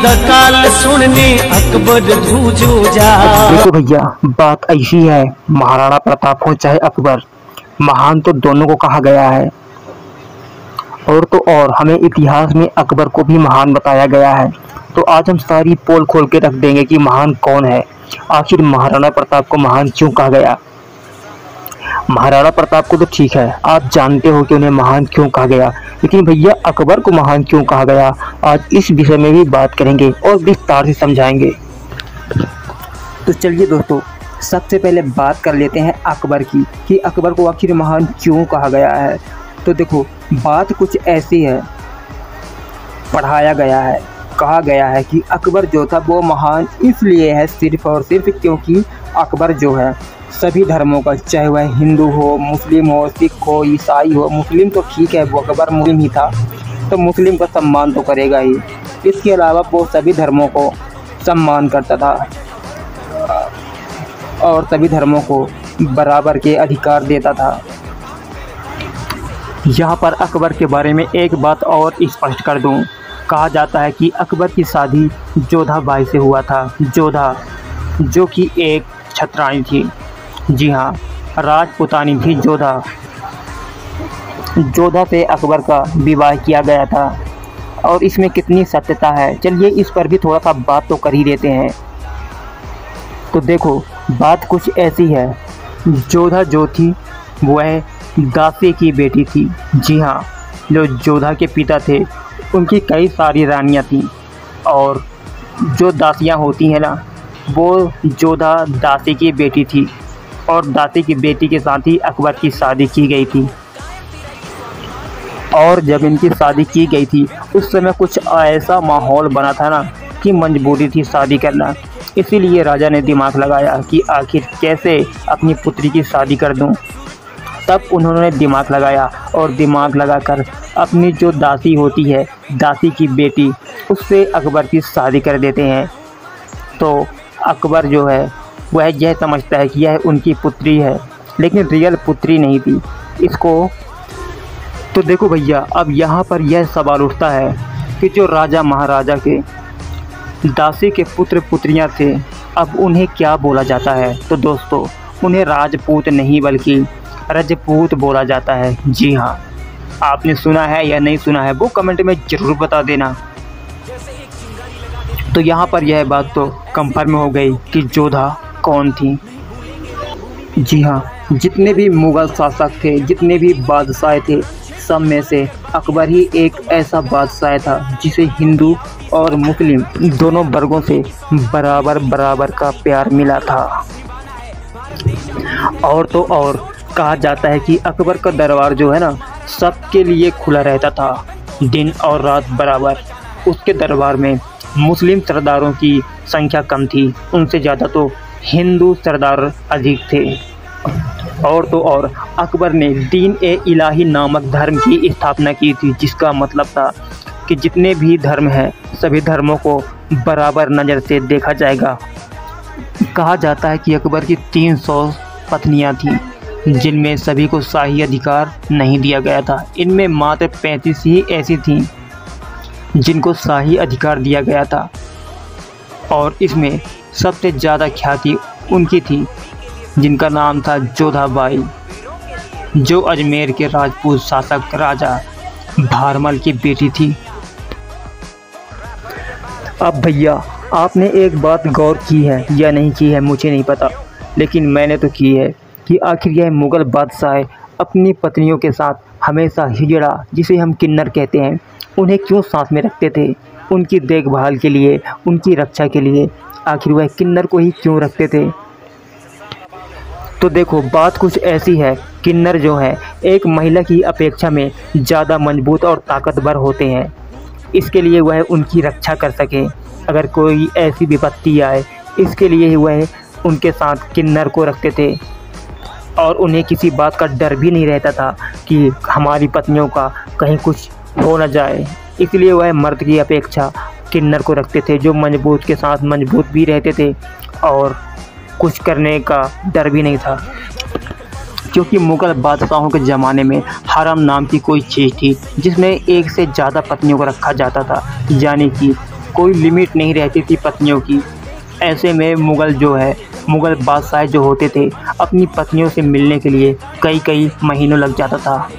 काल सुनने अकबर धूजो जा। देखो भैया, बात ऐसी है, महाराणा प्रताप हो चाहे अकबर, महान तो दोनों को कहा गया है। और तो और हमें इतिहास में अकबर को भी महान बताया गया है। तो आज हम सारी पोल खोल के रख देंगे कि महान कौन है, आखिर महाराणा प्रताप को महान क्यों कहा गया। महाराणा प्रताप को तो ठीक है, आप जानते हो कि उन्हें महान क्यों कहा गया, लेकिन भैया अकबर को महान क्यों कहा गया, आज इस विषय में भी बात करेंगे और विस्तार से समझाएंगे। तो चलिए दोस्तों, सबसे पहले बात कर लेते हैं अकबर की कि अकबर को आखिर महान क्यों कहा गया है। तो देखो, बात कुछ ऐसी है, पढ़ाया गया है, कहा गया है कि अकबर जो था वो महान इसलिए है सिर्फ और सिर्फ क्योंकि अकबर जो है सभी धर्मों का, चाहे वह हिंदू हो, मुस्लिम हो, सिख हो, ईसाई हो, मुस्लिम तो ठीक है, वो अकबर मुस्लिम ही था तो मुस्लिम का सम्मान तो करेगा ही। इसके अलावा वो सभी धर्मों को सम्मान करता था और सभी धर्मों को बराबर के अधिकार देता था। यहाँ पर अकबर के बारे में एक बात और स्पष्ट कर दूँ, कहा जाता है कि अकबर की शादी जोधा बाई से हुआ था। जोधा जो कि एक छत्राणी थी, जी हाँ, राजपुतानी थी जोधा। जोधा से अकबर का विवाह किया गया था। और इसमें कितनी सत्यता है, चलिए इस पर भी थोड़ा सा बात तो कर ही देते हैं। तो देखो, बात कुछ ऐसी है, जोधा जो थी वह दासी की बेटी थी। जी हाँ, जो जोधा के पिता थे उनकी कई सारी रानियाँ थीं, और जो दासियाँ होती हैं ना, वो जोधा दासी की बेटी थी और दासी की बेटी के साथ ही अकबर की शादी की गई थी। और जब इनकी शादी की गई थी उस समय कुछ ऐसा माहौल बना था ना कि मजबूरी थी शादी करना। इसीलिए राजा ने दिमाग लगाया कि आखिर कैसे अपनी पुत्री की शादी कर दूं। तब उन्होंने दिमाग लगाया और दिमाग लगाकर अपनी जो दासी होती है, दासी की बेटी, उससे अकबर की शादी कर देते हैं। तो अकबर जो है वह यह समझता है कि यह उनकी पुत्री है, लेकिन रियल पुत्री नहीं थी इसको। तो देखो भैया, अब यहाँ पर यह सवाल उठता है कि जो राजा महाराजा के दासी के पुत्र पुत्रियाँ थे, अब उन्हें क्या बोला जाता है। तो दोस्तों, उन्हें राजपूत नहीं बल्कि रजपूत बोला जाता है। जी हाँ, आपने सुना है या नहीं सुना है वो कमेंट में ज़रूर बता देना। तो यहाँ पर यह बात तो कंफर्म हो गई कि जोधा कौन थी। जी हाँ, जितने भी मुग़ल शासक थे, जितने भी बादशाह थे, सब में से अकबर ही एक ऐसा बादशाह था जिसे हिंदू और मुस्लिम दोनों वर्गों से बराबर बराबर का प्यार मिला था। और तो और कहा जाता है कि अकबर का दरबार जो है ना, सबके लिए खुला रहता था, दिन और रात बराबर। उसके दरबार में मुस्लिम सरदारों की संख्या कम थी, उनसे ज़्यादा तो हिंदू सरदार अधिक थे। और तो और अकबर ने दीन ए इलाही नामक धर्म की स्थापना की थी, जिसका मतलब था कि जितने भी धर्म हैं सभी धर्मों को बराबर नज़र से देखा जाएगा। कहा जाता है कि अकबर की 300 पत्नियां थीं, जिनमें सभी को शाही अधिकार नहीं दिया गया था। इनमें मात्र 35 ही ऐसी थीं जिनको शाही अधिकार दिया गया था, और इसमें सबसे ज़्यादा ख्याति उनकी थी जिनका नाम था जोधा बाई, जो अजमेर के राजपूत शासक राजा भारमल की बेटी थी। अब भैया, आपने एक बात गौर की है या नहीं की है मुझे नहीं पता, लेकिन मैंने तो की है कि आखिर यह मुग़ल बादशाह अपनी पत्नियों के साथ हमेशा हिजड़ा, जिसे हम किन्नर कहते हैं, उन्हें क्यों साथ में रखते थे। उनकी देखभाल के लिए, उनकी रक्षा के लिए आखिर वह किन्नर को ही क्यों रखते थे। तो देखो, बात कुछ ऐसी है, किन्नर जो है एक महिला की अपेक्षा में ज़्यादा मजबूत और ताकतवर होते हैं। इसके लिए वह उनकी रक्षा कर सके, अगर कोई ऐसी विपत्ति आए, इसके लिए ही वह उनके साथ किन्नर को रखते थे। और उन्हें किसी बात का डर भी नहीं रहता था कि हमारी पत्नियों का कहीं कुछ हो न जाए। इसलिए वह मर्द की अपेक्षा किन्नर को रखते थे, जो मजबूत के साथ मजबूत भी रहते थे और कुछ करने का डर भी नहीं था। क्योंकि मुग़ल बादशाहों के ज़माने में हरम नाम की कोई चीज़ थी जिसमें एक से ज़्यादा पत्नियों को रखा जाता था, यानी कि कोई लिमिट नहीं रहती थी पत्नियों की। ऐसे में मुग़ल बादशाह जो होते थे, अपनी पत्नियों से मिलने के लिए कई कई महीनों लग जाता था,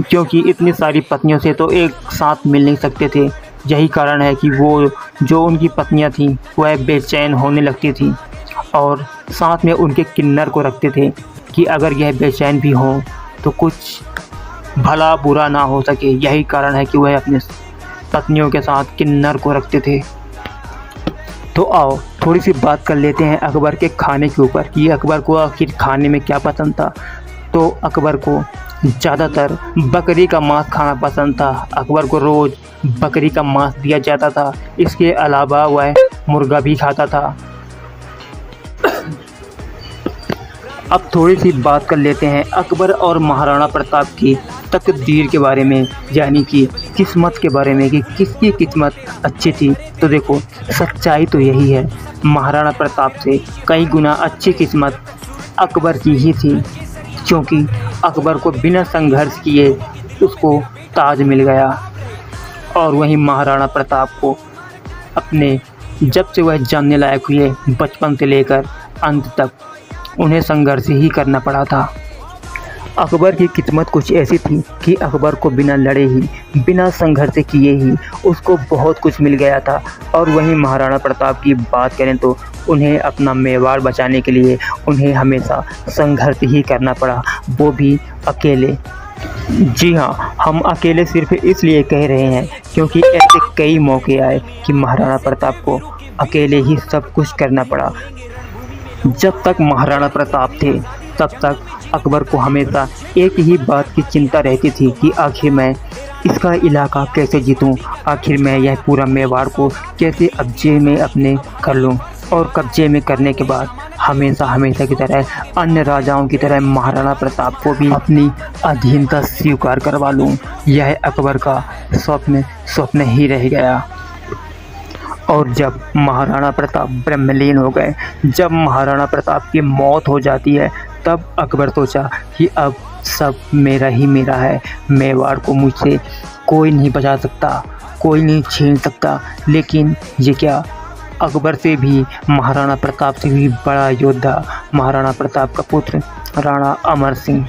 क्योंकि इतनी सारी पत्नियों से तो एक साथ मिल नहीं सकते थे। यही कारण है कि वो जो उनकी पत्नियां थीं वह बेचैन होने लगती थी और साथ में उनके किन्नर को रखते थे कि अगर यह बेचैन भी हों तो कुछ भला बुरा ना हो सके। यही कारण है कि वह अपने पत्नियों के साथ किन्नर को रखते थे। तो आओ थोड़ी सी बात कर लेते हैं अकबर के खाने के ऊपर कि अकबर को आखिर खाने में क्या पसंद था। तो अकबर को ज़्यादातर बकरी का मांस खाना पसंद था। अकबर को रोज़ बकरी का मांस दिया जाता था। इसके अलावा वह मुर्गा भी खाता था। अब थोड़ी सी बात कर लेते हैं अकबर और महाराणा प्रताप की तकदीर के बारे में, यानी कि किस्मत के बारे में कि किसकी किस्मत अच्छी थी। तो देखो, सच्चाई तो यही है, महाराणा प्रताप से कई गुना अच्छी किस्मत अकबर की ही थी, क्योंकि अकबर को बिना संघर्ष किए उसको ताज मिल गया। और वहीं महाराणा प्रताप को अपने जब से वह जानने लायक हुए, बचपन से लेकर अंत तक उन्हें संघर्ष ही करना पड़ा था। अकबर की किस्मत कुछ ऐसी थी कि अकबर को बिना लड़े ही, बिना संघर्ष किए ही उसको बहुत कुछ मिल गया था। और वहीं महाराणा प्रताप की बात करें तो उन्हें अपना मेवाड़ बचाने के लिए उन्हें हमेशा संघर्ष ही करना पड़ा, वो भी अकेले। जी हाँ, हम अकेले सिर्फ इसलिए कह रहे हैं क्योंकि ऐसे कई मौके आए कि महाराणा प्रताप को अकेले ही सब कुछ करना पड़ा। जब तक महाराणा प्रताप थे तब तक अकबर को हमेशा एक ही बात की चिंता रहती थी कि आखिर मैं इसका इलाका कैसे जीतूं, आखिर मैं यह पूरा मेवाड़ को कैसे कब्जे में अपने कर लूं, और कब्जे में करने के बाद हमेशा की तरह अन्य राजाओं की तरह महाराणा प्रताप को भी अपनी अधीनता स्वीकार करवा लूं। यह अकबर का स्वप्न ही रह गया। और जब महाराणा प्रताप ब्रह्मलीन हो गए, जब महाराणा प्रताप की मौत हो जाती है, तब अकबर सोचा कि अब सब मेरा ही मेरा है, मेवाड़ को मुझसे कोई नहीं बचा सकता, कोई नहीं छीन सकता। लेकिन ये क्या, अकबर से भी, महाराणा प्रताप से भी बड़ा योद्धा महाराणा प्रताप का पुत्र राणा अमर सिंह,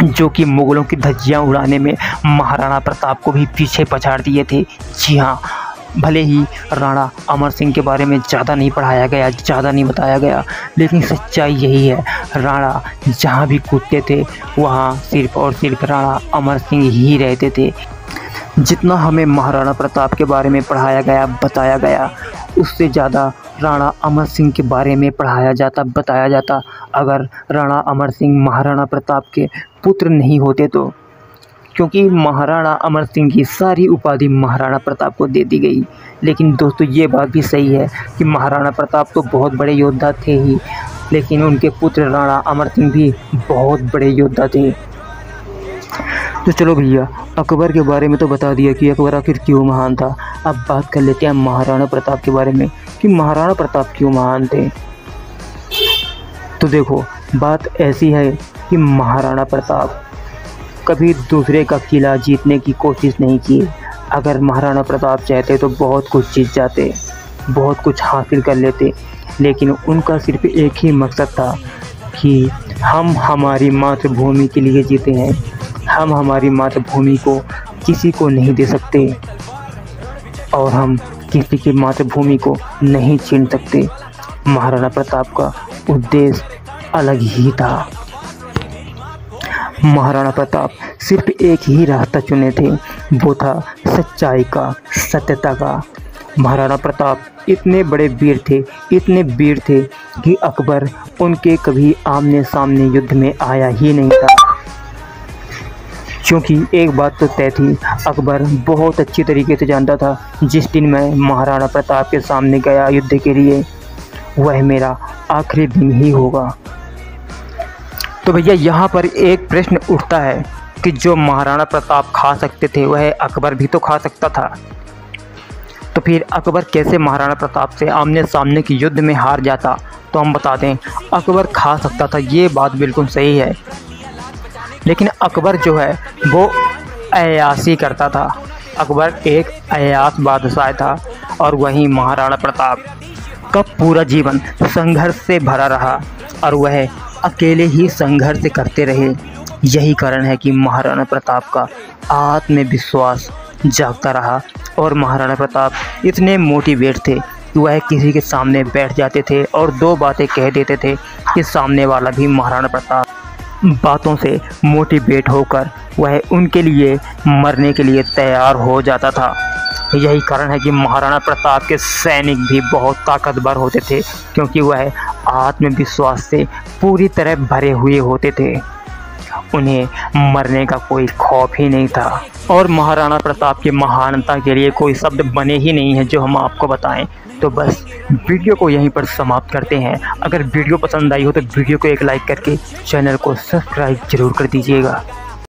जो कि मुग़लों की धज्जियां उड़ाने में महाराणा प्रताप को भी पीछे पछाड़ दिए थे। जी हाँ, भले ही राणा अमर सिंह के बारे में ज़्यादा नहीं पढ़ाया गया, ज़्यादा नहीं बताया गया, लेकिन सच्चाई यही है, राणा जहाँ भी कूदते थे वहाँ सिर्फ और सिर्फ राणा अमर सिंह ही रहते थे। जितना हमें महाराणा प्रताप के बारे में पढ़ाया गया, बताया गया, उससे ज़्यादा राणा अमर सिंह के बारे में पढ़ाया जाता, बताया जाता अगर राणा अमर सिंह महाराणा प्रताप के पुत्र नहीं होते तो। क्योंकि महाराणा अमर सिंह की सारी उपाधि महाराणा प्रताप को दे दी गई। लेकिन दोस्तों, ये बात भी सही है कि महाराणा प्रताप तो बहुत बड़े योद्धा थे ही, लेकिन उनके पुत्र राणा अमर सिंह भी बहुत बड़े योद्धा थे। तो चलो भैया, अकबर के बारे में तो बता दिया कि अकबर आखिर क्यों महान था। अब बात कर लेते हैं महाराणा प्रताप के बारे में कि महाराणा प्रताप क्यों महान थे। तो देखो, बात ऐसी है कि महाराणा प्रताप कभी दूसरे का किला जीतने की कोशिश नहीं की। अगर महाराणा प्रताप चाहते तो बहुत कुछ जीत जाते, बहुत कुछ हासिल कर लेते, लेकिन उनका सिर्फ एक ही मकसद था कि हम हमारी मातृभूमि के लिए जीते हैं, हम हमारी मातृभूमि को किसी को नहीं दे सकते और हम किसी की मातृभूमि को नहीं छीन सकते। महाराणा प्रताप का उद्देश्य अलग ही था। महाराणा प्रताप सिर्फ एक ही रास्ता चुने थे, वो था सच्चाई का, सत्यता का। महाराणा प्रताप इतने बड़े वीर थे, इतने वीर थे कि अकबर उनके कभी आमने सामने युद्ध में आया ही नहीं था। क्योंकि एक बात तो तय थी, अकबर बहुत अच्छी तरीके से जानता था जिस दिन मैं महाराणा प्रताप के सामने गया युद्ध के लिए, वह मेरा आखिरी दिन ही होगा। तो भैया, यहाँ पर एक प्रश्न उठता है कि जो महाराणा प्रताप खा सकते थे वह अकबर भी तो खा सकता था। तो फिर अकबर कैसे महाराणा प्रताप से आमने सामने की युद्ध में हार जाता? तो हम बता दें, अकबर खा सकता था, ये बात बिल्कुल सही है, लेकिन अकबर जो है वो अय्याशी करता था। अकबर एक अयास बादशाह था और वहीं महाराणा प्रताप का पूरा जीवन संघर्ष से भरा रहा और वह अकेले ही संघर्ष करते रहे। यही कारण है कि महाराणा प्रताप का आत्मविश्वास जागता रहा और महाराणा प्रताप इतने मोटिवेट थे कि वह किसी के सामने बैठ जाते थे और दो बातें कह देते थे कि सामने वाला भी महाराणा प्रताप बातों से मोटिवेट होकर वह उनके लिए मरने के लिए तैयार हो जाता था। यही कारण है कि महाराणा प्रताप के सैनिक भी बहुत ताकतवर होते थे, क्योंकि वह आत्मविश्वास से पूरी तरह भरे हुए होते थे। उन्हें मरने का कोई खौफ ही नहीं था। और महाराणा प्रताप की महानता के लिए कोई शब्द बने ही नहीं है जो हम आपको बताएं। तो बस वीडियो को यहीं पर समाप्त करते हैं। अगर वीडियो पसंद आई हो तो वीडियो को एक लाइक करके चैनल को सब्सक्राइब जरूर कर दीजिएगा।